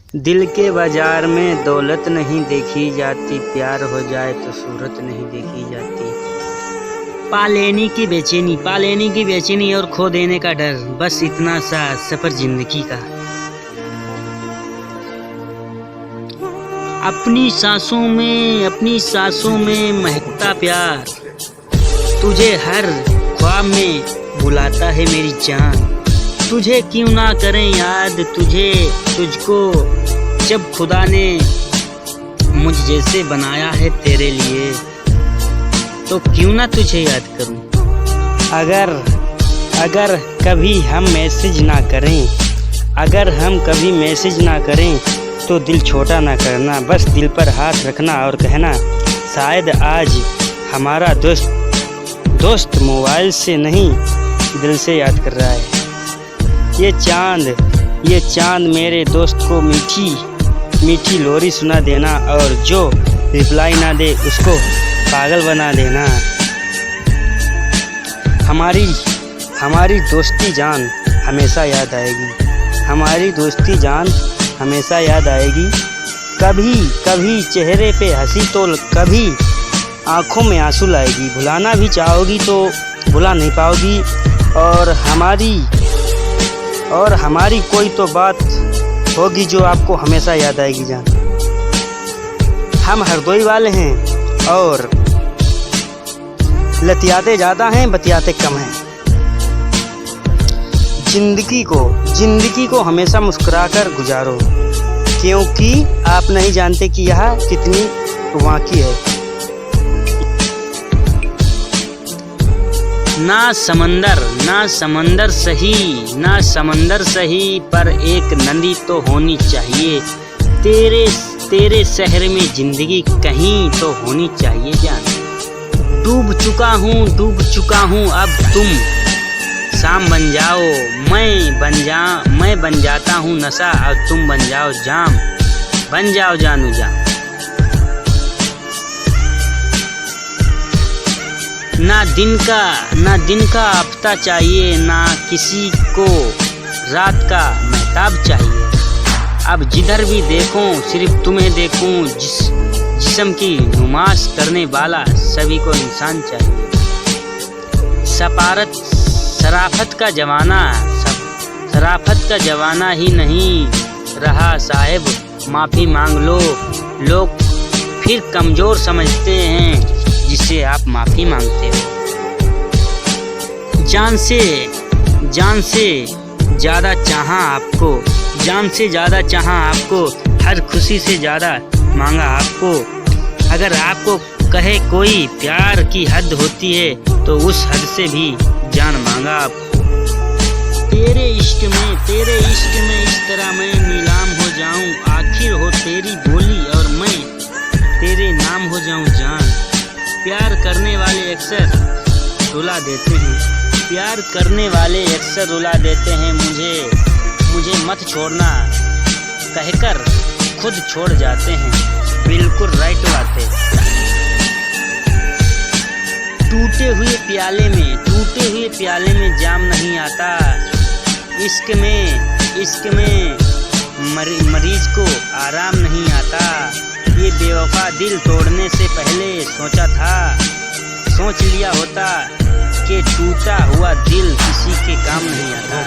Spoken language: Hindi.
दिल के बाजार में दौलत नहीं देखी जाती, प्यार हो जाए तो सूरत नहीं देखी जाती। पा लेने की बेचैनी और खो देने का डर, बस इतना सा सफर जिंदगी का। अपनी सांसों में महकता प्यार, तुझे हर ख्वाब में बुलाता है मेरी जान। तुझे क्यों ना करें याद, तुझको जब खुदा ने मुझ जैसे बनाया है तेरे लिए, तो क्यों ना तुझे याद करूं। अगर कभी हम मैसेज ना करें तो दिल छोटा ना करना, बस दिल पर हाथ रखना और कहना शायद आज हमारा दोस्त मोबाइल से नहीं दिल से याद कर रहा है। ये चांद मेरे दोस्त को मीठी लोरी सुना देना, और जो रिप्लाई ना दे उसको पागल बना देना। हमारी दोस्ती जान हमेशा याद आएगी। कभी चेहरे पे हंसी तो कभी आँखों में आंसू लाएगी। भुलाना भी चाहोगी तो भुला नहीं पाओगी, और हमारी कोई तो बात होगी जो आपको हमेशा याद आएगी जान। हम हरदोई वाले हैं और लतियाते ज़्यादा हैं, बतियाते कम हैं। जिंदगी को हमेशा मुस्कुराकर गुजारो, क्योंकि आप नहीं जानते कि यह कितनी वाक़ई है। ना समंदर सही पर एक नदी तो होनी चाहिए। तेरे शहर में जिंदगी कहीं तो होनी चाहिए जान। डूब चुका हूँ अब तुम शाम बन जाओ, मैं बन जाता हूँ नशा और तुम बन जाओ जाम, बन जाओ जानू जाम। ना दिन का आफ्ता चाहिए, ना किसी को रात का महताब चाहिए। अब जिधर भी देखूं सिर्फ तुम्हें देखूं, जिस्म की नुमाश करने वाला सभी को इंसान चाहिए। शराफत का जमाना ही नहीं रहा साहिब, माफ़ी मांग लो। लोग फिर कमज़ोर समझते हैं जिससे आप माफ़ी मांगते हो। जान से ज़्यादा चाहा आपको, हर खुशी से ज़्यादा मांगा आपको। अगर आपको कहे कोई प्यार की हद होती है तो उस हद से भी जान मांगा आपको। तेरे इश्क में इस तरह मैं नीलाम हो जाऊं, आखिर हो तेरी बोली और मैं तेरे नाम हो जाऊं जान। प्यार करने वाले अक्सर रुला देते हैं, मुझे मत छोड़ना कहकर खुद छोड़ जाते हैं। बिल्कुल राइट बात है। टूटे हुए प्याले में जाम नहीं आता। इश्क में मरीज को आराम नहीं आता। ये बेवफा दिल तोड़ने से पहले सोच लिया होता कि टूटा हुआ दिल किसी के काम नहीं आता।